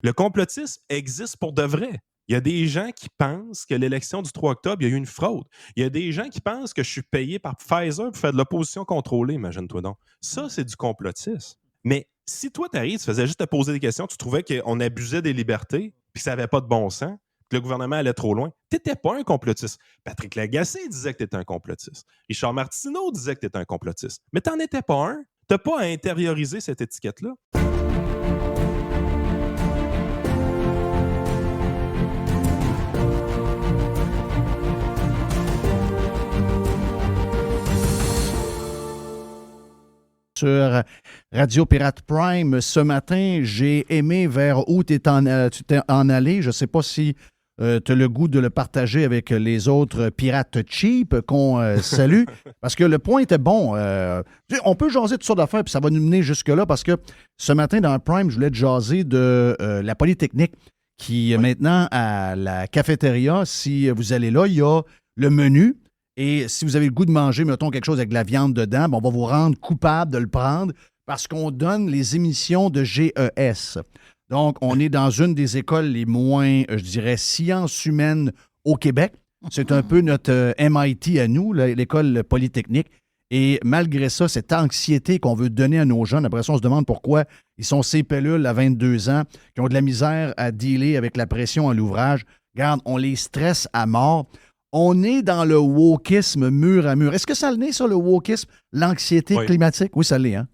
Le complotisme existe pour de vrai. Il y a des gens qui pensent que l'élection du 3 octobre, il y a eu une fraude. Il y a des gens qui pensent que je suis payé par Pfizer pour faire de l'opposition contrôlée, imagine-toi donc. Ça, c'est du complotisme. Mais si toi, tu arrives, tu faisais juste te poser des questions, tu trouvais qu'on abusait des libertés, puis que ça n'avait pas de bon sens, que le gouvernement allait trop loin, tu n'étais pas un complotiste. Patrick Lagacé disait que tu étais un complotiste. Richard Martineau disait que tu étais un complotiste. Mais tu n'en étais pas un. Tu n'as pas à intérioriser cette étiquette-là. Sur Radio Pirate Prime, ce matin, j'ai aimé vers où tu t'es en allé. Je ne sais pas si tu as le goût de le partager avec les autres pirates cheap qu'on salue, parce que le point était bon. On peut jaser toutes sortes d'affaires, puis ça va nous mener jusque-là, parce que ce matin, dans Prime, je voulais te jaser de la Polytechnique, qui maintenant, à la cafétéria, si vous allez là, il y a le menu. Et si vous avez le goût de manger, mettons, quelque chose avec de la viande dedans, on va vous rendre coupable de le prendre parce qu'on donne les émissions de GES. Donc, on est dans une des écoles les moins, je dirais, sciences humaines au Québec. C'est un peu notre MIT à nous, l'école polytechnique. Et malgré ça, cette anxiété qu'on veut donner à nos jeunes, après ça, on se demande pourquoi ils sont ces pellules à 22 ans, qui ont de la misère à dealer avec la pression à l'ouvrage. Regarde, on les stresse à mort. On est dans le wokisme mur à mur. Est-ce que ça l'est, ça, le wokisme, l'anxiété climatique? Oui, ça l'est, hein?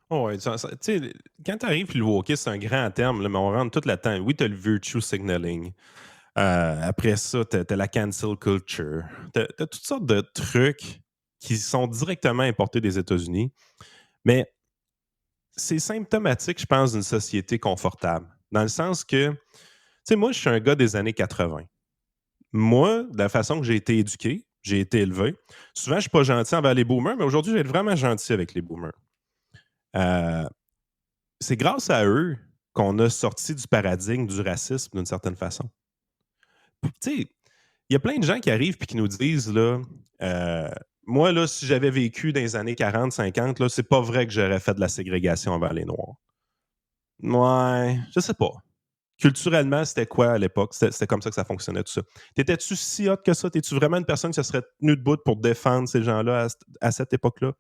Oh, oui, tu sais, quand tu arrives, le wokisme, c'est un grand terme, là, mais on rentre tout là-dedans. Oui, tu as le virtue signaling. Après ça, tu as la cancel culture. Tu as toutes sortes de trucs qui sont directement importés des États-Unis. Mais c'est symptomatique, je pense, d'une société confortable. Dans le sens que, tu sais, moi, je suis un gars des années 80. Moi, de la façon que j'ai été éduqué, j'ai été élevé, souvent, je ne suis pas gentil envers les boomers, mais aujourd'hui, je vais être vraiment gentil avec les boomers. C'est grâce à eux qu'on a sorti du paradigme du racisme d'une certaine façon. Tu sais, il y a plein de gens qui arrivent et qui nous disent, là, moi, là, si j'avais vécu dans les années 40, 50, là, c'est pas vrai que j'aurais fait de la ségrégation envers les Noirs. Ouais, je sais pas. Culturellement, c'était quoi à l'époque? C'était comme ça que ça fonctionnait, tout ça. T'étais-tu si hot que ça? T'es-tu vraiment une personne qui se serait tenue debout pour défendre ces gens-là à cette époque-là?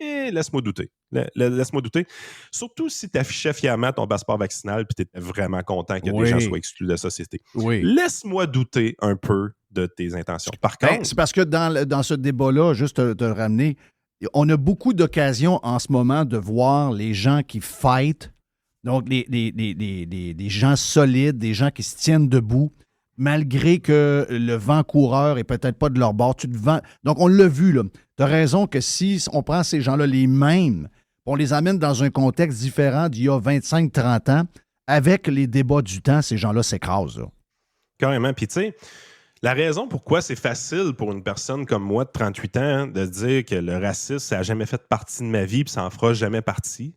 Laisse-moi douter. Laisse-moi douter. Surtout si tu affichais fièrement ton passeport vaccinal et tu étais vraiment content que des gens soient exclus de la société. Oui. Laisse-moi douter un peu de tes intentions. Par contre... c'est parce que dans ce débat-là, juste te ramener, on a beaucoup d'occasions en ce moment de voir les gens qui fight. Donc, des gens solides, des gens qui se tiennent debout, malgré que le vent coureur est peut-être pas de leur bord. Donc, on l'a vu, là. Tu as raison que si on prend ces gens-là les mêmes, on les amène dans un contexte différent d'il y a 25-30 ans, avec les débats du temps, ces gens-là s'écrasent. Là. Carrément. Puis, tu sais, la raison pourquoi c'est facile pour une personne comme moi de 38 ans de dire que le racisme, ça n'a jamais fait partie de ma vie et ça n'en fera jamais partie,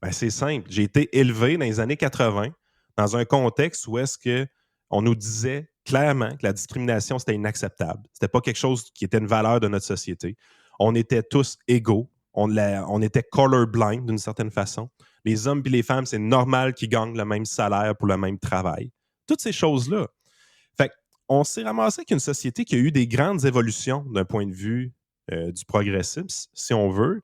ben, c'est simple. J'ai été élevé dans les années 80 dans un contexte où est-ce qu'on nous disait clairement que la discrimination, c'était inacceptable. C'était pas quelque chose qui était une valeur de notre société. On était tous égaux. On était colorblind d'une certaine façon. Les hommes et les femmes, c'est normal qu'ils gagnent le même salaire pour le même travail. Toutes ces choses-là. Fait qu'on s'est ramassé avec une société qui a eu des grandes évolutions d'un point de vue du progressisme, si on veut.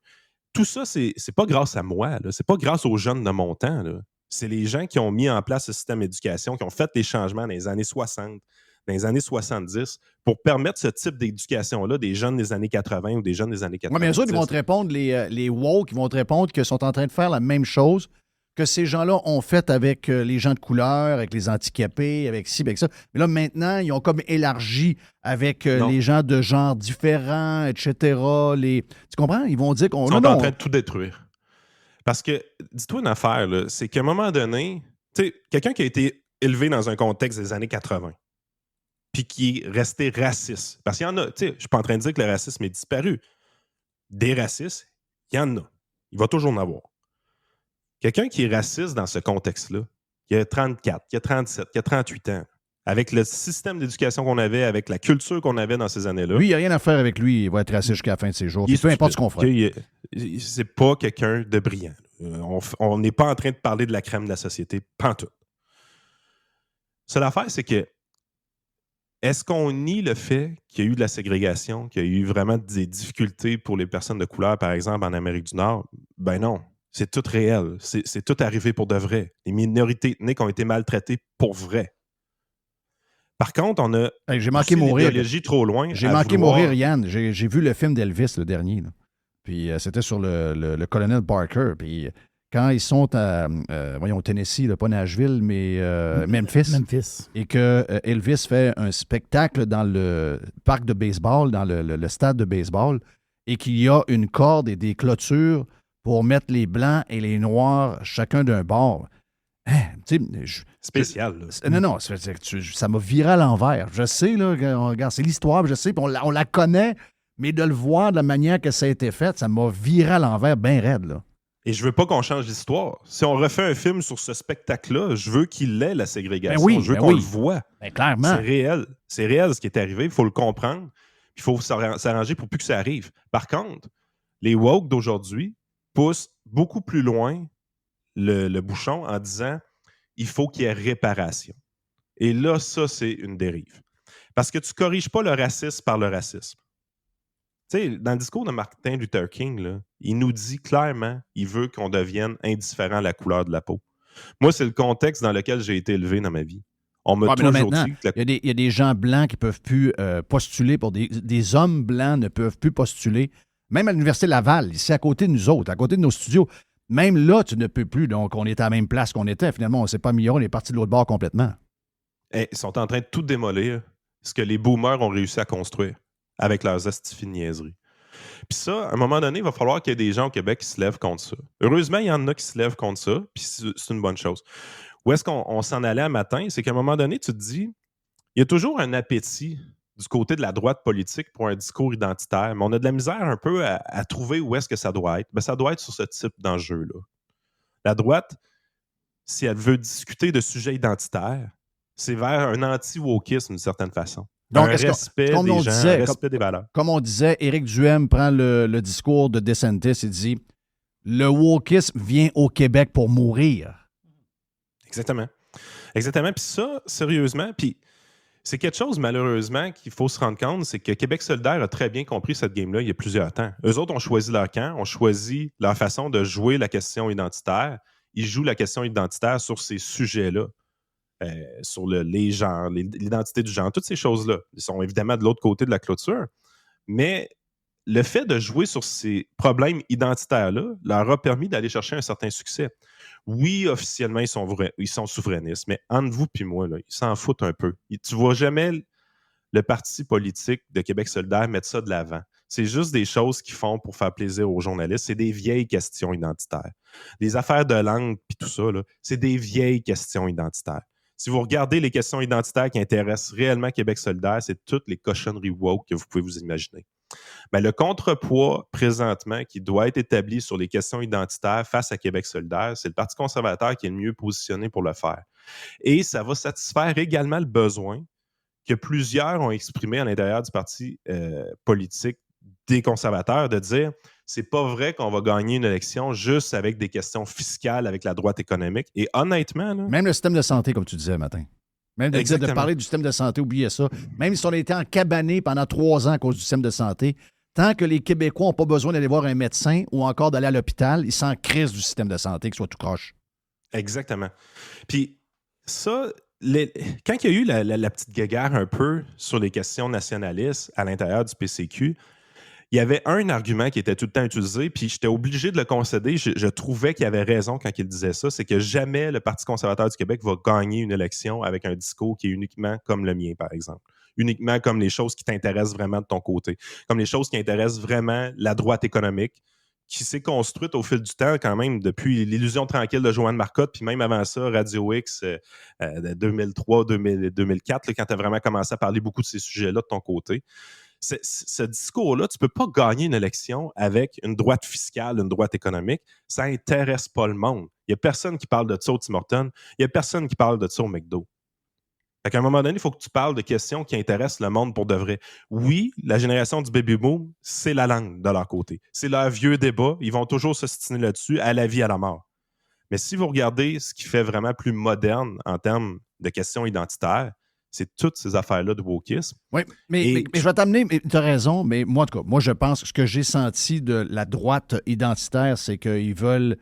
Tout ça, c'est pas grâce à moi. C'est pas grâce aux jeunes de mon temps. Là. C'est les gens qui ont mis en place ce système d'éducation, qui ont fait les changements dans les années 60, dans les années 70, pour permettre ce type d'éducation-là des jeunes des années 80 ou des jeunes des années 90. Oui, mais eux autres, ils vont te répondre, les woke, ils vont te répondre qu'ils sont en train de faire la même chose que ces gens-là ont fait avec les gens de couleur, avec les handicapés, avec ci, avec ça. Mais là, maintenant, ils ont comme élargi avec les gens de genre différents, etc. Tu comprends? Ils vont dire qu'on... Ils sont en train de tout détruire. Parce que, dis-toi une affaire, là, c'est qu'à un moment donné, tu sais, quelqu'un qui a été élevé dans un contexte des années 80, puis qui est resté raciste, parce qu'il y en a, tu sais, je suis pas en train de dire que le racisme est disparu. Des racistes, il y en a. Il va toujours en avoir. Quelqu'un qui est raciste dans ce contexte-là, qui a 34, qui a 37, qui a 38 ans, avec le système d'éducation qu'on avait, avec la culture qu'on avait dans ces années-là. Lui, il n'y a rien à faire avec lui. Il va être raciste jusqu'à la fin de ses jours. Peu importe ce qu'on fait. C'est pas quelqu'un de brillant. On n'est pas en train de parler de la crème de la société, pantoute. Seule affaire, c'est que est-ce qu'on nie le fait qu'il y a eu de la ségrégation, qu'il y a eu vraiment des difficultés pour les personnes de couleur, par exemple, en Amérique du Nord? Ben non. C'est tout réel. C'est tout arrivé pour de vrai. Les minorités ethniques ont été maltraitées pour vrai. Par contre, on a Hey, j'ai manqué mourir. l'idéologie trop loin. J'ai manqué mourir, Yann. J'ai vu le film d'Elvis, le dernier. Là. Puis c'était sur le colonel Parker. Puis quand ils sont au Tennessee, là, pas Nashville, mais Memphis. Et que Elvis fait un spectacle dans le parc de baseball, dans le stade de baseball, et qu'il y a une corde et des clôtures pour mettre les blancs et les noirs chacun d'un bord. Hein, spécial. Non, ça m'a viré à l'envers. Je sais, là, regarde, c'est l'histoire, je sais, on la connaît, mais de le voir de la manière que ça a été fait, ça m'a viré à l'envers bien raide, là. Et je veux pas qu'on change l'histoire. Si on refait un film sur ce spectacle-là, je veux qu'il ait la ségrégation. Je veux qu'on le voit. Ben, clairement. C'est réel. C'est réel ce qui est arrivé. Il faut le comprendre. Il faut s'arranger pour plus que ça arrive. Par contre, les woke d'aujourd'hui poussent beaucoup plus loin le bouchon en disant il faut qu'il y ait réparation. Et là, ça, c'est une dérive. Parce que tu ne corriges pas le racisme par le racisme. Tu sais, dans le discours de Martin Luther King, là, il nous dit clairement qu'il veut qu'on devienne indifférent à la couleur de la peau. Moi, c'est le contexte dans lequel j'ai été élevé dans ma vie. On m'a toujours dit que il y a des gens blancs qui ne peuvent plus postuler pour des hommes blancs ne peuvent plus postuler. Même à l'Université Laval, ici à côté de nous autres, à côté de nos studios, même là, tu ne peux plus. Donc, on est à la même place qu'on était. Finalement, on ne s'est pas mis, on est parti de l'autre bord complètement. Ils sont en train de tout démolir ce que les boomers ont réussi à construire avec leurs astifies de niaiseries. Puis ça, à un moment donné, il va falloir qu'il y ait des gens au Québec qui se lèvent contre ça. Heureusement, il y en a qui se lèvent contre ça, puis c'est une bonne chose. Où est-ce qu'on s'en allait un matin? C'est qu'à un moment donné, tu te dis, il y a toujours un appétit du côté de la droite politique pour un discours identitaire, mais on a de la misère un peu à trouver où est-ce que ça doit être. Ben, ça doit être sur ce type d'enjeu-là. La droite, si elle veut discuter de sujets identitaires, c'est vers un anti-wokisme d'une certaine façon. Donc, un respect des gens, un respect des valeurs. Comme on disait, Éric Duhem prend le discours de DeSantis et dit « Le wokisme vient au Québec pour mourir. » Exactement. Exactement. Puis ça, sérieusement, puis c'est quelque chose, malheureusement, qu'il faut se rendre compte, c'est que Québec solidaire a très bien compris cette game-là il y a plusieurs temps. Eux autres ont choisi leur camp, ont choisi leur façon de jouer la question identitaire. Ils jouent la question identitaire sur ces sujets-là. Sur les genres, l'identité du genre, toutes ces choses-là. Ils sont évidemment de l'autre côté de la clôture. Mais le fait de jouer sur ces problèmes identitaires-là leur a permis d'aller chercher un certain succès. Oui, officiellement, ils sont souverainistes, mais entre vous et moi, là, ils s'en foutent un peu. Tu ne vois jamais le parti politique de Québec solidaire mettre ça de l'avant. C'est juste des choses qu'ils font pour faire plaisir aux journalistes. C'est des vieilles questions identitaires. Les affaires de langue puis tout ça, là, c'est des vieilles questions identitaires. Si vous regardez les questions identitaires qui intéressent réellement Québec solidaire, c'est toutes les cochonneries woke que vous pouvez vous imaginer. Ben, le contrepoids présentement qui doit être établi sur les questions identitaires face à Québec solidaire, c'est le Parti conservateur qui est le mieux positionné pour le faire. Et ça va satisfaire également le besoin que plusieurs ont exprimé à l'intérieur du parti politique des conservateurs de dire c'est pas vrai qu'on va gagner une élection juste avec des questions fiscales avec la droite économique. Et honnêtement... Là, même le système de santé, comme tu disais, Martin. Même de parler du système de santé, oubliez ça. Même si on a été encabanés pendant 3 ans à cause du système de santé, tant que les Québécois n'ont pas besoin d'aller voir un médecin ou encore d'aller à l'hôpital, ils s'en crissent du système de santé, qu'il soit tout croche. Exactement. Puis ça... quand il y a eu la petite guéguerre un peu sur les questions nationalistes à l'intérieur du PCQ, il y avait un argument qui était tout le temps utilisé, puis j'étais obligé de le concéder. Je trouvais qu'il avait raison quand il disait ça, c'est que jamais le Parti conservateur du Québec va gagner une élection avec un discours qui est uniquement comme le mien, par exemple. Uniquement comme les choses qui t'intéressent vraiment de ton côté. Comme les choses qui intéressent vraiment la droite économique, qui s'est construite au fil du temps quand même depuis l'illusion tranquille de Joanne Marcotte, puis même avant ça, Radio X, 2003-2004, quand tu as vraiment commencé à parler beaucoup de ces sujets-là de ton côté. Ce discours-là, tu ne peux pas gagner une élection avec une droite fiscale, une droite économique. Ça n'intéresse pas le monde. Il n'y a personne qui parle de ça au Tim Hortons. Il n'y a personne qui parle de ça au McDo. Fait qu'à un moment donné, il faut que tu parles de questions qui intéressent le monde pour de vrai. Oui, la génération du baby boom, c'est la langue de leur côté. C'est leur vieux débat. Ils vont toujours s'ostiner là-dessus, à la vie, à la mort. Mais si vous regardez ce qui fait vraiment plus moderne en termes de questions identitaires, c'est toutes ces affaires-là de wokisme. Oui, mais je vais t'amener, tu as raison, mais moi, en tout cas, moi, je pense que ce que j'ai senti de la droite identitaire, c'est qu'ils veulent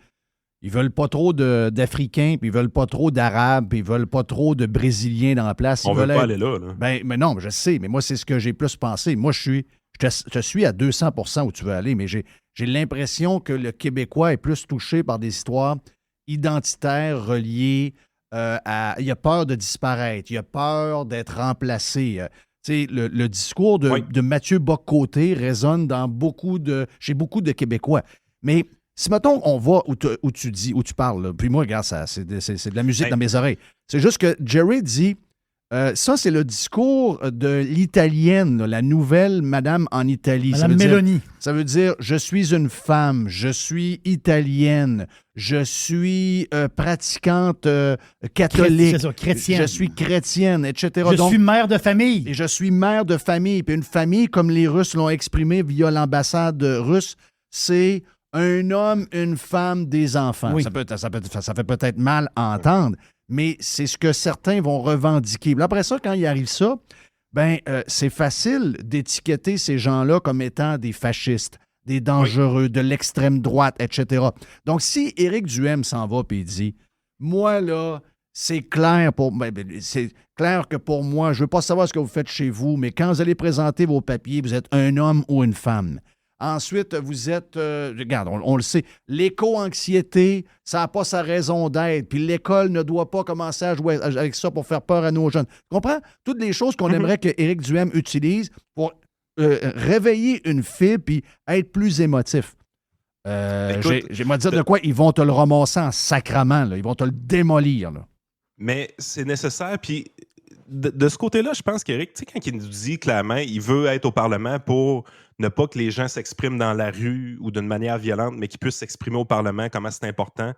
pas trop d'Africains, puis ils veulent pas trop d'Arabes, puis ils veulent pas trop de Brésiliens dans la place. On veut pas aller là. Ben, mais non, je sais, mais moi, c'est ce que j'ai plus pensé. Moi, je te suis à 200% où tu veux aller, mais j'ai l'impression que le Québécois est plus touché par des histoires identitaires reliées il a peur de disparaître, il a peur d'être remplacé. Le discours de Mathieu Bock-Côté résonne chez beaucoup de Québécois. Mais si, mettons, on va où tu parles, là, puis moi, regarde, c'est de la musique dans mes oreilles. C'est juste que Jerry dit, ça, c'est le discours de l'italienne, là, la nouvelle madame en Italie. Madame Mélanie. Ça veut dire, je suis une femme, je suis italienne, je suis pratiquante catholique. C'est ça, chrétienne. Je suis chrétienne, etc. Je suis mère de famille. Et je suis mère de famille. Puis une famille, comme les Russes l'ont exprimé via l'ambassade russe, c'est un homme, une femme, des enfants. Oui. Ça fait peut-être mal à entendre, mais c'est ce que certains vont revendiquer. Puis après ça, quand il arrive ça, c'est facile d'étiqueter ces gens-là comme étant des fascistes, des dangereux, de l'extrême droite, etc. Donc, si Éric Duhaime s'en va et il dit « Moi, là, c'est clair c'est clair que pour moi, je ne veux pas savoir ce que vous faites chez vous, mais quand vous allez présenter vos papiers, vous êtes un homme ou une femme. » Ensuite, vous êtes, regarde, on le sait, l'éco-anxiété, ça n'a pas sa raison d'être. Puis l'école ne doit pas commencer à jouer avec ça pour faire peur à nos jeunes. Tu comprends? Toutes les choses qu'on aimerait que Éric Duhaime utilise pour réveiller une fibre puis être plus émotif. J'aimerais dire de quoi ils vont te le ramasser en sacrament, là. Ils vont te le démolir. Là. Mais c'est nécessaire, puis de ce côté-là, je pense qu'Éric, tu sais, quand il nous dit clairement il veut être au Parlement pour ne pas que les gens s'expriment dans la rue ou d'une manière violente, mais qu'ils puissent s'exprimer au Parlement, comment c'est important.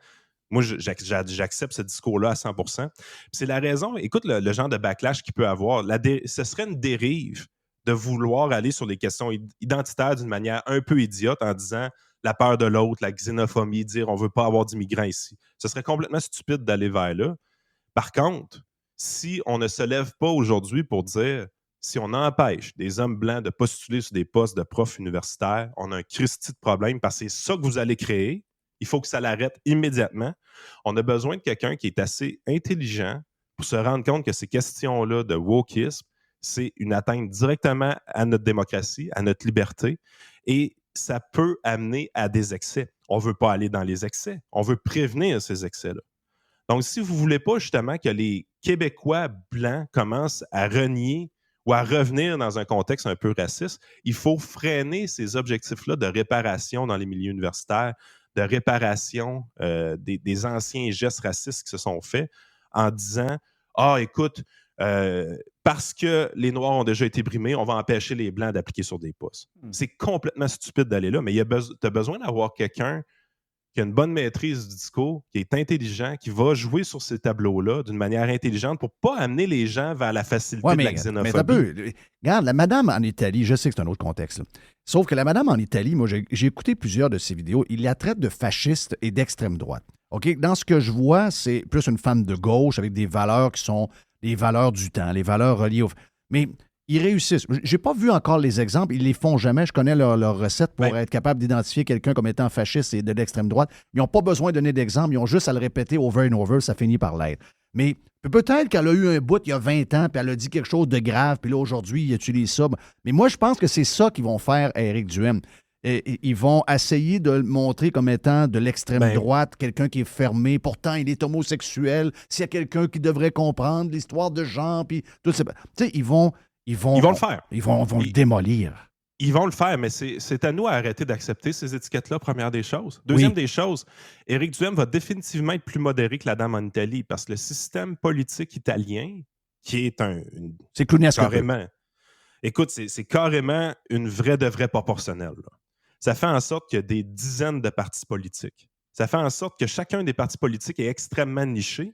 Moi, j'accepte ce discours-là à 100%. Puis c'est la raison, écoute le genre de backlash qu'il peut avoir. Ce serait une dérive de vouloir aller sur les questions identitaires d'une manière un peu idiote en disant la peur de l'autre, la xénophobie, dire on ne veut pas avoir d'immigrants ici. Ce serait complètement stupide d'aller vers là. Par contre, si on ne se lève pas aujourd'hui pour dire si on empêche des hommes blancs de postuler sur des postes de profs universitaires, on a un Christi de problème parce que c'est ça que vous allez créer. Il faut que ça l'arrête immédiatement. On a besoin de quelqu'un qui est assez intelligent pour se rendre compte que ces questions-là de wokisme, c'est une atteinte directement à notre démocratie, à notre liberté, et ça peut amener à des excès. On ne veut pas aller dans les excès. On veut prévenir ces excès-là. Donc, si vous ne voulez pas justement que les Québécois blancs commencent à renier ou à revenir dans un contexte un peu raciste, il faut freiner ces objectifs-là de réparation dans les milieux universitaires, de réparation des anciens gestes racistes qui se sont faits en disant « Ah, écoute, parce que les Noirs ont déjà été brimés, on va empêcher les Blancs d'appliquer sur des postes. » C'est complètement stupide d'aller là, mais tu as besoin d'avoir quelqu'un qui a une bonne maîtrise du discours, qui est intelligent, qui va jouer sur ces tableaux-là d'une manière intelligente pour ne pas amener les gens vers la facilité de la xénophobie. Mais t'as peu. Regarde, la madame en Italie, je sais que c'est un autre contexte, là. Sauf que la madame en Italie, moi, j'ai écouté plusieurs de ses vidéos, il la traite de fasciste et d'extrême droite. OK? Dans ce que je vois, c'est plus une femme de gauche avec des valeurs qui sont les valeurs du temps, les valeurs reliées au... Mais ils réussissent. J'ai pas vu encore les exemples. Ils les font jamais. Je connais leur recette pour être capable d'identifier quelqu'un comme étant fasciste et de l'extrême droite. Ils n'ont pas besoin de donner d'exemple. Ils ont juste à le répéter over and over. Ça finit par l'être. Mais peut-être qu'elle a eu un bout il y a 20 ans, puis elle a dit quelque chose de grave, puis là, aujourd'hui, il utilise ça. Mais moi, je pense que c'est ça qu'ils vont faire à Éric Duhaime. Ils vont essayer de le montrer comme étant de l'extrême droite, quelqu'un qui est fermé. Pourtant, il est homosexuel. S'il y a quelqu'un qui devrait comprendre l'histoire de genre, puis tout ça. Tu sais, ils vont le faire. Ils vont le démolir. Ils vont le faire, mais c'est à nous à arrêter d'accepter ces étiquettes-là, première des choses. Deuxième des choses, Éric Duhaime va définitivement être plus modéré que la dame en Italie parce que le système politique italien, qui est c'est clownesque. Carrément. Écoute, c'est carrément une vraie proportionnelle. Là. Ça fait en sorte qu'il y a des dizaines de partis politiques. Ça fait en sorte que chacun des partis politiques est extrêmement niché.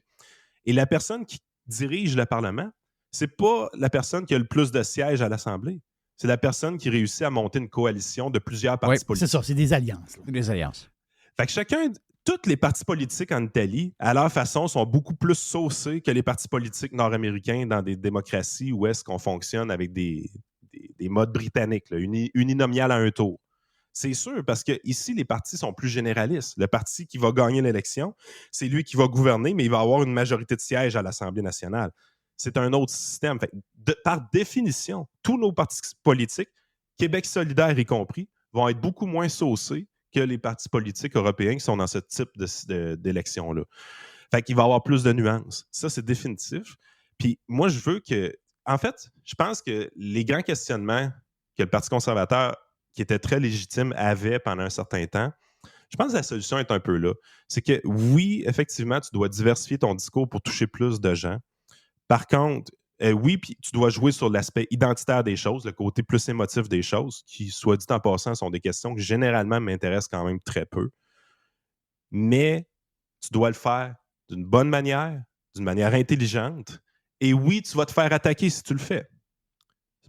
Et la personne qui dirige le Parlement, c'est pas la personne qui a le plus de sièges à l'Assemblée. C'est la personne qui réussit à monter une coalition de plusieurs partis politiques. C'est ça, c'est des alliances. Des alliances. Fait que chacun tous les partis politiques en Italie, à leur façon, sont beaucoup plus saucés que les partis politiques nord-américains dans des démocraties où est-ce qu'on fonctionne avec des modes britanniques, là, uninominal à un tour. C'est sûr, parce que ici, les partis sont plus généralistes. Le parti qui va gagner l'élection, c'est lui qui va gouverner, mais il va avoir une majorité de sièges à l'Assemblée nationale. C'est un autre système. Fait, par définition, tous nos partis politiques, Québec solidaire y compris, vont être beaucoup moins saucés que les partis politiques européens qui sont dans ce type d'élection-là. Fait qu'il va y avoir plus de nuances. Ça, c'est définitif. Puis moi, je veux que... En fait, je pense que les grands questionnements que le Parti conservateur, qui était très légitime, avait pendant un certain temps, je pense que la solution est un peu là. C'est que oui, effectivement, tu dois diversifier ton discours pour toucher plus de gens. Par contre, oui, puis tu dois jouer sur l'aspect identitaire des choses, le côté plus émotif des choses, qui, soit dit en passant, sont des questions qui généralement m'intéressent quand même très peu. Mais tu dois le faire d'une bonne manière, d'une manière intelligente. Et oui, tu vas te faire attaquer si tu le fais.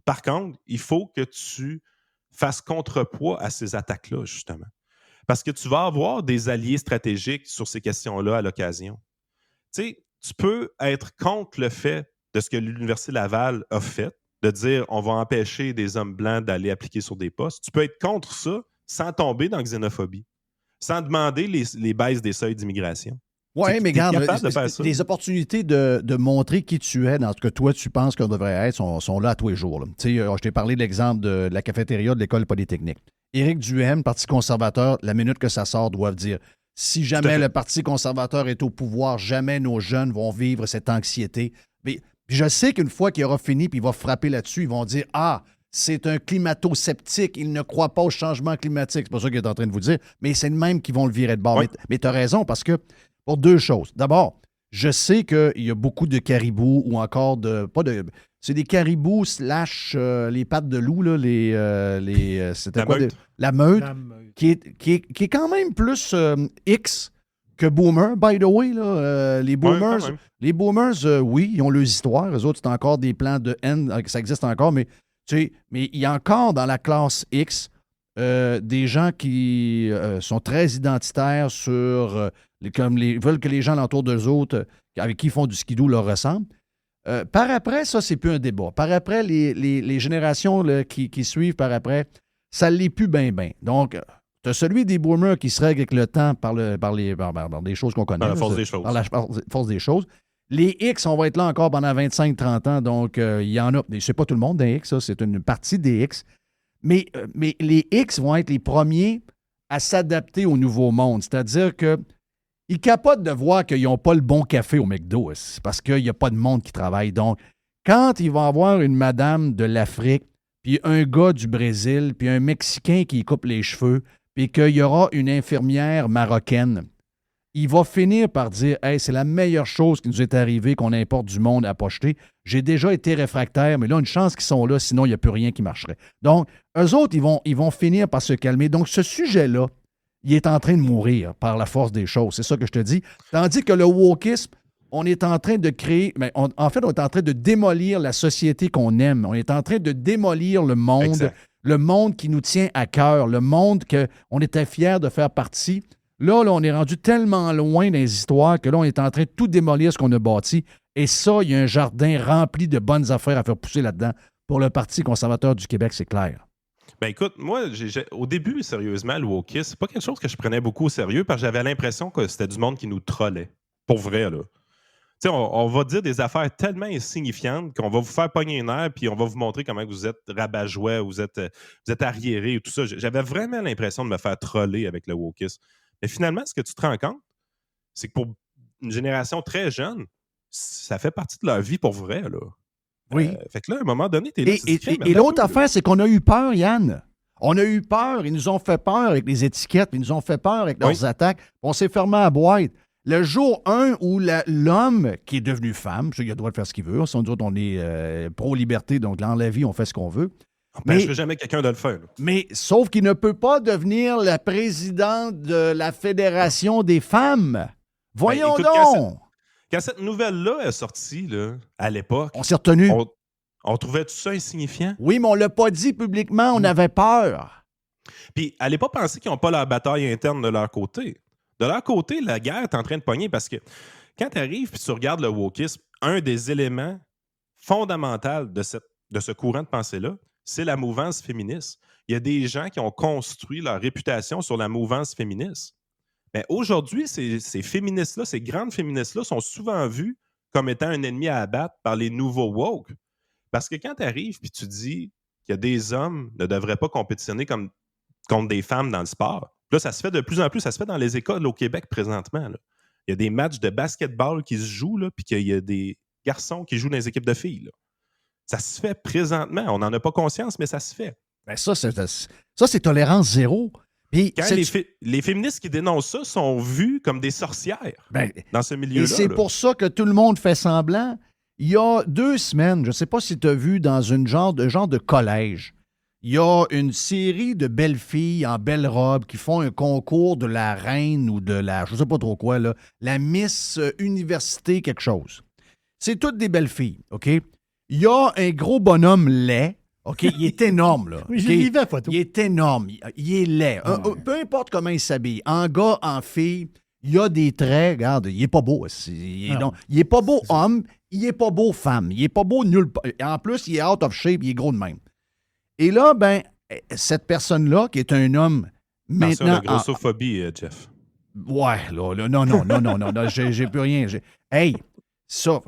Par contre, il faut que tu fasses contrepoids à ces attaques-là, justement. Parce que tu vas avoir des alliés stratégiques sur ces questions-là à l'occasion. Tu sais, tu peux être contre le fait de ce que l'Université Laval a fait, de dire on va empêcher des hommes blancs d'aller appliquer sur des postes. Tu peux être contre ça sans tomber dans la xénophobie, sans demander les baisses des seuils d'immigration. Oui, mais regarde, les opportunités de montrer qui tu es dans ce que toi, tu penses qu'on devrait être sont là à tous les jours. Tu sais, je t'ai parlé de l'exemple de la cafétéria de l'École polytechnique. Éric Duhaime, Parti conservateur, la minute que ça sort, doivent dire si jamais le Parti conservateur est au pouvoir, jamais nos jeunes vont vivre cette anxiété. Mais je sais qu'une fois qu'il aura fini puis il va frapper là-dessus, ils vont dire ah, c'est un climato-sceptique, il ne croit pas au changement climatique. C'est pas ça qu'il est en train de vous dire, mais c'est le même qui vont le virer de bord. Oui. Mais tu as raison parce que pour deux choses. D'abord, je sais qu'il y a beaucoup de caribous ou encore c'est des caribous / les pattes de loup, là, c'était quoi? La meute, qui est quand même plus X que boomer, by the way. Là, les boomers, oui, ils ont leurs histoires. Eux autres, c'est encore des plans de haine, ça existe encore, mais il y a encore dans la classe X des gens qui sont très identitaires sur... veulent que les gens alentour d'eux autres, avec qui ils font du skidoo, leur ressemblent. Par après, ça, c'est plus un débat. Par après, les générations là, qui suivent par après, ça ne l'est plus bien. Donc, tu as celui des boomers qui se règle avec le temps par des choses qu'on connaît. Par la force des choses. Par la force des choses. Les X, on va être là encore pendant 25-30 ans. Donc, il y en a. C'est pas tout le monde des X, ça, c'est une partie des X. Mais les X vont être les premiers à s'adapter au nouveau monde. C'est-à-dire que ils capotent de voir qu'ils n'ont pas le bon café au McDo. C'est parce qu'il n'y a pas de monde qui travaille. Donc, quand ils vont avoir une madame de l'Afrique, puis un gars du Brésil, puis un Mexicain qui coupe les cheveux, puis qu'il y aura une infirmière marocaine, il va finir par dire « Hey, c'est la meilleure chose qui nous est arrivée qu'on importe du monde à pocheter. J'ai déjà été réfractaire, mais là, une chance qu'ils sont là, sinon il n'y a plus rien qui marcherait. » Donc, eux autres, ils vont finir par se calmer. Donc, ce sujet-là, il est en train de mourir par la force des choses. C'est ça que je te dis. Tandis que le wokisme, on est en train de créer... en fait, on est en train de démolir la société qu'on aime. On est en train de démolir le monde, exact. Le monde qui nous tient à cœur, le monde qu'on était fiers de faire partie. Là, on est rendu tellement loin dans les histoires que là, on est en train de tout démolir ce qu'on a bâti. Et ça, il y a un jardin rempli de bonnes affaires à faire pousser là-dedans. Pour le Parti conservateur du Québec, c'est clair. Ben écoute, moi, au début, sérieusement, le wokisme, c'est pas quelque chose que je prenais beaucoup au sérieux parce que j'avais l'impression que c'était du monde qui nous trollait. Pour vrai, là. Tu sais, on va dire des affaires tellement insignifiantes qu'on va vous faire pogner une heure puis on va vous montrer comment vous êtes rabat-joie, vous êtes arriéré et tout ça. J'avais vraiment l'impression de me faire troller avec le wokisme. Mais finalement, ce que tu te rends compte, c'est que pour une génération très jeune, ça fait partie de leur vie pour vrai, là. Oui. Fait que là, à un moment donné, t'es là. Et l'autre affaire, c'est qu'on a eu peur, Yann. On a eu peur. Ils nous ont fait peur avec les étiquettes. Ils nous ont fait peur avec leurs attaques. On s'est fermé à la boîte. Le jour 1 où l'homme qui est devenu femme, il a le droit de faire ce qu'il veut. Nous autres, on est pro-liberté, donc dans la vie, on fait ce qu'on veut. On n'empêcherait jamais quelqu'un de le faire. Là. Mais sauf qu'il ne peut pas devenir la présidente de la Fédération des femmes. Voyons donc! Quand cette nouvelle-là est sortie, là, à l'époque... On s'est retenu. On trouvait tout ça insignifiant? Oui, mais on ne l'a pas dit publiquement. On avait peur. Puis, allez pas penser qu'ils n'ont pas leur bataille interne de leur côté. De leur côté, la guerre est en train de pogner parce que quand tu arrives et tu regardes le wokisme, un des éléments fondamentaux de ce courant de pensée-là, c'est la mouvance féministe. Il y a des gens qui ont construit leur réputation sur la mouvance féministe. Mais aujourd'hui, ces féministes-là, ces grandes féministes-là, sont souvent vues comme étant un ennemi à abattre par les nouveaux woke. Parce que quand tu arrives et tu dis que des hommes ne devraient pas compétitionner contre des femmes dans le sport, là, ça se fait de plus en plus, ça se fait dans les écoles au Québec présentement. Là. Il y a des matchs de basketball qui se jouent, puis qu'il y a des garçons qui jouent dans les équipes de filles. Là. Ça se fait présentement. On n'en a pas conscience, mais ça se fait. Ben ça, c'est tolérance zéro. Puis quand les féministes qui dénoncent ça sont vus comme des sorcières dans ce milieu-là. Et c'est pour ça que tout le monde fait semblant. Il y a 2 semaines, je ne sais pas si tu as vu dans une genre de collège, il y a une série de belles filles en belles robes qui font un concours de la reine ou de la, je ne sais pas trop quoi, là, la Miss Université quelque chose. C'est toutes des belles filles, OK? Il y a un gros bonhomme laid, OK? Il est énorme, là. Oui, okay? j'ai vu la photo. Il est énorme. Il est laid. Peu importe comment il s'habille, en gars, en fille, il y a des traits. Regarde, il est pas beau. Il est pas beau homme, il est pas beau femme. Il est pas beau nulle part. En plus, il est out of shape, il est gros de même. Et là, ben, cette personne-là, qui est un homme maintenant... La grossophobie, Jeff. Ouais, là, non, j'ai plus rien. Hey, ça...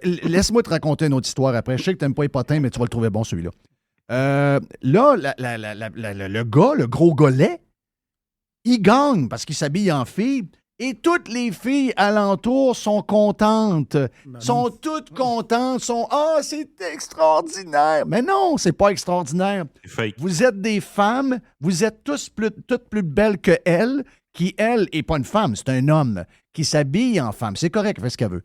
Laisse-moi te raconter une autre histoire après. Je sais que tu n'aimes pas les potins, mais tu vas le trouver bon, celui-là. Là, le gars, le gros golet, il gagne parce qu'il s'habille en fille et toutes les filles alentour sont contentes. Sont toutes contentes. C'est extraordinaire. Mais non, c'est pas extraordinaire. C'est fake. Vous êtes des femmes, vous êtes toutes plus belles que elle, qui, elle, n'est pas une femme, c'est un homme qui s'habille en femme. C'est correct, elle fait ce qu'elle veut.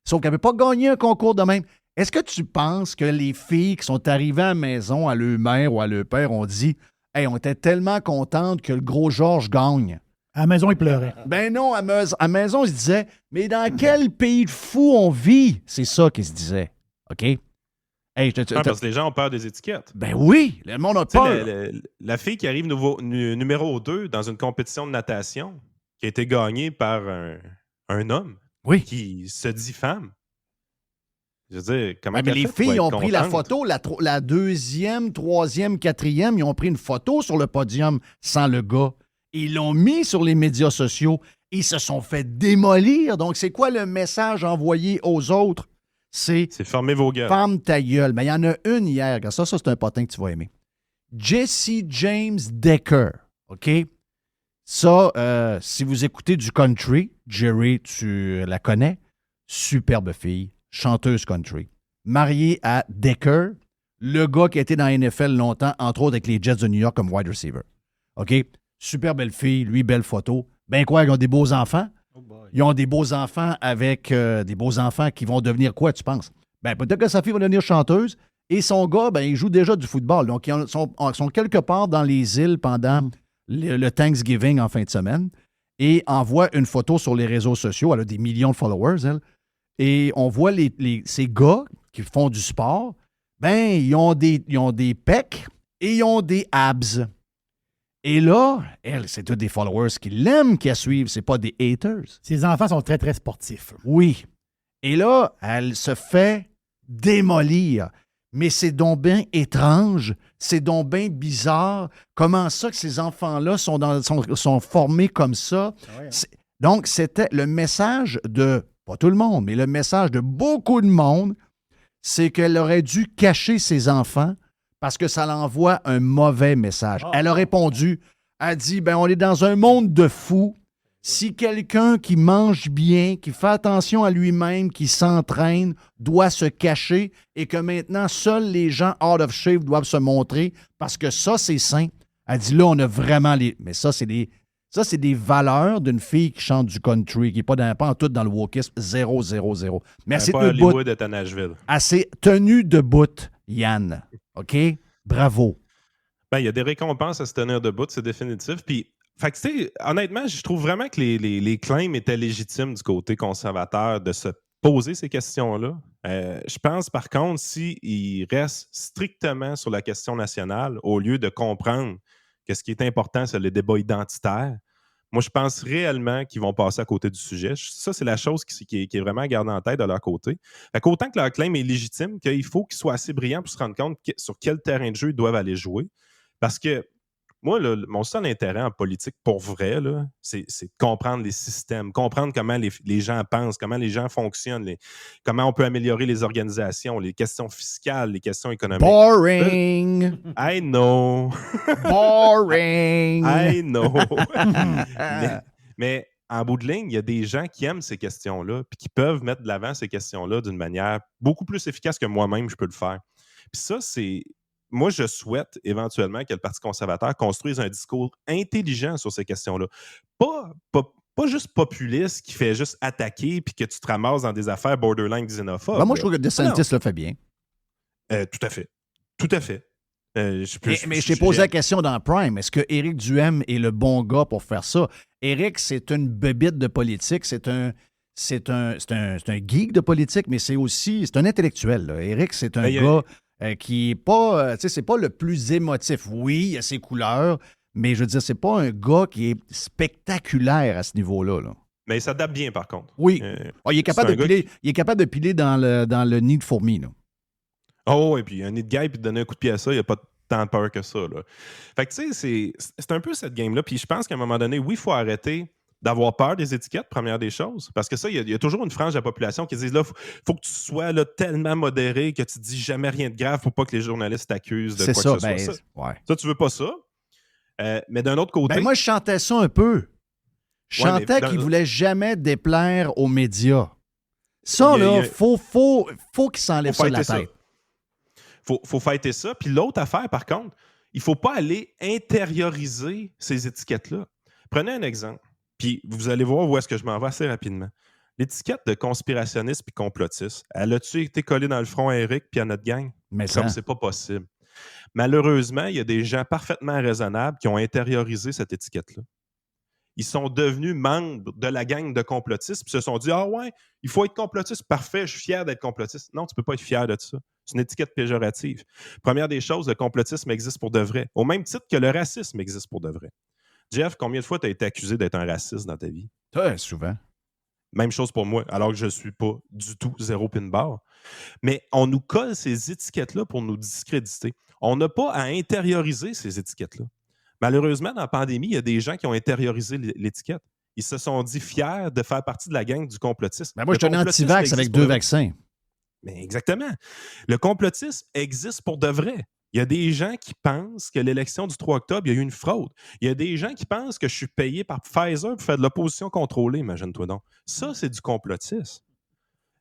Sauf qu'elle ne veut pas gagner un concours de même. Est-ce que tu penses que les filles qui sont arrivées à la maison, à leur mère ou à leur père, ont dit « Hey, on était tellement contentes que le gros Georges gagne. » À la maison, il pleurait. Ben non, à la maison, ils se disaient « Mais dans quel pays de fou on vit? » C'est ça qu'ils se disaient. OK? Hey, parce que les gens ont peur des étiquettes. Ben oui, le monde a peur. La fille qui arrive numéro 2 dans une compétition de natation qui a été gagnée par un homme. Oui. Qui se dit femme. Je veux dire, comment mais les filles ont pris la photo, la deuxième, troisième, quatrième, ils ont pris une photo sur le podium sans le gars. Ils l'ont mis sur les médias sociaux. Ils se sont fait démolir. Donc, c'est quoi le message envoyé aux autres? C'est fermez vos gueules. Ferme ta gueule. Mais il y en a une hier. Ça, c'est un potin que tu vas aimer. Jessie James Decker. OK? Ça, si vous écoutez du country, Jerry, tu la connais, superbe fille, chanteuse country, mariée à Decker, le gars qui a été dans la NFL longtemps, entre autres avec les Jets de New York comme wide receiver. OK? Super belle fille, lui, belle photo. Ben quoi, ils ont des beaux enfants? Ils ont des beaux enfants avec des beaux enfants qui vont devenir quoi, tu penses? Ben peut-être que sa fille va devenir chanteuse et son gars, ben il joue déjà du football. Donc, ils sont quelque part dans les îles pendant... le Thanksgiving en fin de semaine et envoie une photo sur les réseaux sociaux. Elle a des millions de followers, elle. Et on voit ces gars qui font du sport, ben, ils ont des pecs et ils ont des abs. Et là, elle, c'est tous des followers qui l'aiment, qui la suivent. C'est pas des haters. Ses enfants sont très, très sportifs. Oui. Et là, elle se fait démolir. Mais c'est donc bien étrange, c'est donc bien bizarre. Comment ça que ces enfants-là sont formés comme ça? Ouais. Donc, c'était le message de, pas tout le monde, mais le message de beaucoup de monde, c'est qu'elle aurait dû cacher ses enfants parce que ça l'envoie un mauvais message. Oh. Elle a répondu, elle a dit, ben on est dans un monde de fous. Si quelqu'un qui mange bien, qui fait attention à lui-même, qui s'entraîne, doit se cacher et que maintenant, seuls les gens out of shape doivent se montrer parce que ça, c'est sain. Elle dit là, on a vraiment les... Mais ça, c'est des valeurs d'une fille qui chante du country, qui n'est pas en tout dans le wokisme 0, 0, 0. Mais elle s'est tenue Elle s'est tenue debout, Yann. OK? Bravo. Ben, il y a des récompenses à se tenir debout, c'est définitif. Puis fait que, tu sais, honnêtement, je trouve vraiment que les claims étaient légitimes du côté conservateur de se poser ces questions-là. Je pense, par contre, s'ils restent strictement sur la question nationale, au lieu de comprendre que ce qui est important, c'est le débat identitaire, Moi, je pense réellement qu'ils vont passer à côté du sujet. Ça, c'est la chose qui est vraiment à garder en tête de leur côté. Fait qu'autant que leur claim est légitime, qu'il faut qu'ils soient assez brillants pour se rendre compte sur quel terrain de jeu ils doivent aller jouer. Parce que moi, là, mon seul intérêt en politique, pour vrai, là, c'est de comprendre les systèmes, comprendre comment les gens pensent, comment les gens fonctionnent, comment on peut améliorer les organisations, les questions fiscales, les questions économiques. Boring! I know. Boring! I know. mais en bout de ligne, il y a des gens qui aiment ces questions-là puis qui peuvent mettre de l'avant ces questions-là d'une manière beaucoup plus efficace que moi-même je peux le faire. Puis ça, c'est... Moi, je souhaite éventuellement que le Parti conservateur construise un discours intelligent sur ces questions-là. Pas juste populiste qui fait juste attaquer puis que tu te ramasses dans des affaires borderline xénophobes. Ben, moi, je trouve que DeSantis le fait bien. Tout à fait. Tout à fait. Mais je t'ai posé la question dans Prime. Est-ce que Éric Duhem est le bon gars pour faire ça? Éric, c'est une bébite de politique. C'est un geek de politique, mais c'est un intellectuel. Là. Éric, c'est un gars qui est pas... c'est pas le plus émotif. Oui, il a ses couleurs, mais je veux dire, c'est pas un gars qui est spectaculaire à ce niveau-là. Là. Mais il s'adapte bien, par contre. Oui. Il est capable de piler dans le nid de fourmi. Là. Oh, et puis un nid de guêpe, puis de donner un coup de pied à ça, il n'y a pas tant de peur que ça. Là. Fait que, tu sais, c'est un peu cette game-là. Puis je pense qu'à un moment donné, oui, il faut arrêter d'avoir peur des étiquettes, première des choses. Parce que ça, il y a toujours une frange de la population qui dit là, faut que tu sois là, tellement modéré que tu dis jamais rien de grave pour pas que les journalistes t'accusent de quoi que ce soit. Ça, tu veux pas ça. Mais d'un autre côté... Ben moi, je chantais ça un peu. Je chantais qu'il voulait jamais déplaire aux médias. Ça, là, faut qu'il s'enlève ça de la tête. Faut fighter ça. Puis l'autre affaire, par contre, il ne faut pas aller intérioriser ces étiquettes-là. Prenez un exemple, puis vous allez voir où est-ce que je m'en vais assez rapidement. L'étiquette de conspirationniste puis complotiste, elle a-tu été collée dans le front à Eric puis à notre gang? Mais comme c'est pas possible. Malheureusement, il y a des gens parfaitement raisonnables qui ont intériorisé cette étiquette-là. Ils sont devenus membres de la gang de complotistes puis se sont dit « Ah ouais, il faut être complotiste, parfait, je suis fier d'être complotiste. » Non, tu ne peux pas être fier de ça. C'est une étiquette péjorative. Première des choses, le complotisme existe pour de vrai, au même titre que le racisme existe pour de vrai. Jeff, combien de fois tu as été accusé d'être un raciste dans ta vie? Souvent. Même chose pour moi, alors que je ne suis pas du tout zéro pin bar. Mais on nous colle ces étiquettes-là pour nous discréditer. On n'a pas à intérioriser ces étiquettes-là. Malheureusement, dans la pandémie, il y a des gens qui ont intériorisé l'étiquette. Ils se sont dit fiers de faire partie de la gang du complotisme. Ben moi, je suis un anti-vax avec 2 vaccins. Mais exactement. Le complotisme existe pour de vrai. Il y a des gens qui pensent que l'élection du 3 octobre, il y a eu une fraude. Il y a des gens qui pensent que je suis payé par Pfizer pour faire de l'opposition contrôlée, imagine-toi donc. Ça, c'est du complotisme.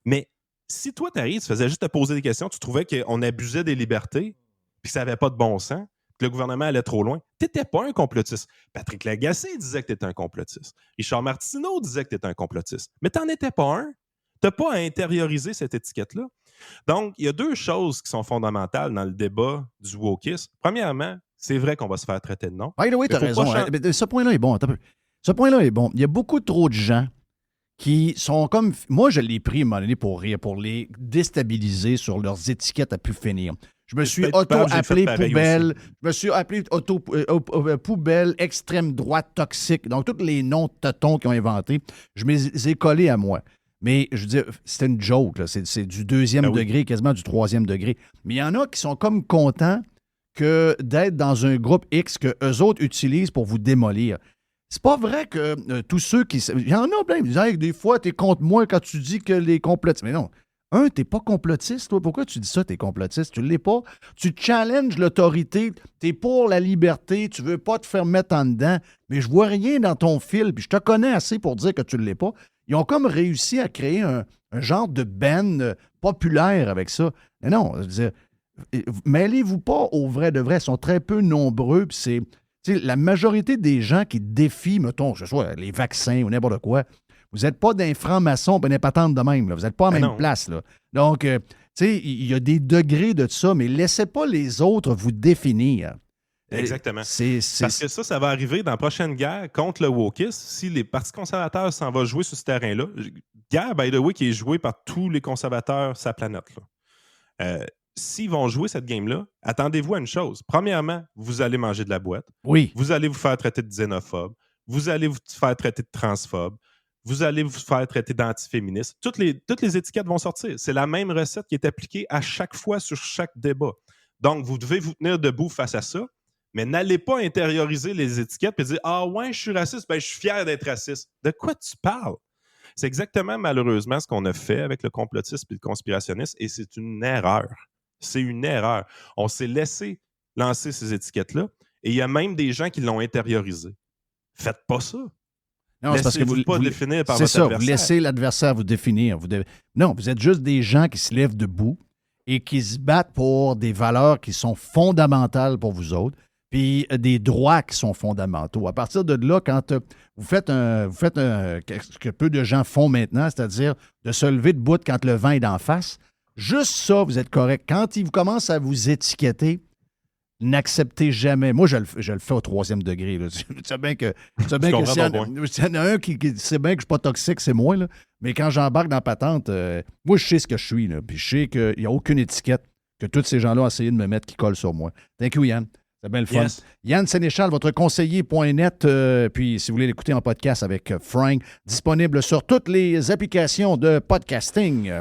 Mais si toi, tu arrives, tu faisais juste te poser des questions, tu trouvais qu'on abusait des libertés, puis que ça n'avait pas de bon sens, que le gouvernement allait trop loin, tu n'étais pas un complotiste. Patrick Lagacé disait que tu étais un complotiste. Richard Martineau disait que tu étais un complotiste. Mais tu n'en étais pas un. Tu n'as pas à intérioriser cette étiquette-là. Donc, il y a 2 choses qui sont fondamentales dans le débat du wokisme. Premièrement, c'est vrai qu'on va se faire traiter de non. Oui, tu as raison. Ce point-là est bon. Ce point-là est bon. Il y a beaucoup trop de gens qui sont comme... Moi, je l'ai pris à un moment donné pour rire, pour les déstabiliser sur leurs étiquettes à pu finir. Je me suis auto-appelé poubelle. Je me suis appelé poubelle, extrême droite, toxique. Donc, tous les noms de totons qu'ils ont inventés, je me les ai collés à moi. Mais je veux dire, c'était une joke. Là. C'est du 2e degré, quasiment du 3e degré. Mais il y en a qui sont comme contents d'être dans un groupe X que eux autres utilisent pour vous démolir. C'est pas vrai que tous ceux qui... Il y en a plein. Ils disent hey, des fois, t'es contre moi quand tu dis que les complotistes... Mais non. T'es pas complotiste, toi. Pourquoi tu dis ça, t'es complotiste? Tu l'es pas. Tu challenges l'autorité. T'es pour la liberté. Tu veux pas te faire mettre en dedans. Mais je vois rien dans ton fil. Puis je te connais assez pour dire que tu l'es pas. Ils ont comme réussi à créer un genre de band populaire avec ça. Mais non, je veux dire, mêlez-vous pas au vrai de vrai. Ils sont très peu nombreux. Puis c'est... La majorité des gens qui défient, mettons, que ce soit les vaccins ou n'importe quoi, vous n'êtes pas d'un franc-maçon et des patentes de même. Là. Vous n'êtes pas à la même place. Là. Donc, tu sais, il y a des degrés de ça, mais laissez pas les autres vous définir. Exactement. Parce que ça va arriver dans la prochaine guerre contre le wokisme. Si les partis conservateurs s'en vont jouer sur ce terrain-là, guerre, by the way, qui est jouée par tous les conservateurs sur la planète. Là. S'ils vont jouer cette game-là, attendez-vous à une chose. Premièrement, vous allez manger de la boîte. Oui. Vous allez vous faire traiter de xénophobe. vous allez vous faire traiter de transphobe, vous allez vous faire traiter d'antiféministe. Toutes les étiquettes vont sortir. C'est la même recette qui est appliquée à chaque fois sur chaque débat. Donc, vous devez vous tenir debout face à ça, mais n'allez pas intérioriser les étiquettes et dire « Ah ouais, je suis raciste, ben je suis fier d'être raciste. » De quoi tu parles? C'est exactement, malheureusement, ce qu'on a fait avec le complotisme et le conspirationnisme, et c'est une erreur. C'est une erreur. On s'est laissé lancer ces étiquettes-là, et il y a même des gens qui l'ont intériorisé. Faites pas ça. Non, c'est parce que vous pas définir par c'est votre ça, adversaire. vous laissez l'adversaire vous définir. Non, vous êtes juste des gens qui se lèvent debout et qui se battent pour des valeurs qui sont fondamentales pour vous autres, puis des droits qui sont fondamentaux. À partir de là, quand vous faites ce que peu de gens font maintenant, c'est-à-dire de se lever debout quand le vent est d'en face, juste ça, vous êtes correct. Quand ils commencent à vous étiqueter, n'acceptez jamais. Moi, je le fais au 3e degré. Là. Tu sais bien que s'il y en a un qui sait bien que je ne suis pas toxique, c'est moi. Là. Mais quand j'embarque dans la patente, moi, je sais ce que je suis. Là. Puis je sais qu'il n'y a aucune étiquette que tous ces gens-là ont essayé de me mettre qui colle sur moi. Thank you, Yann. C'est bien le fun. Yes. Yann Sénéchal, votre conseiller.net. Puis si vous voulez l'écouter en podcast avec Frank, disponible sur toutes les applications de podcasting.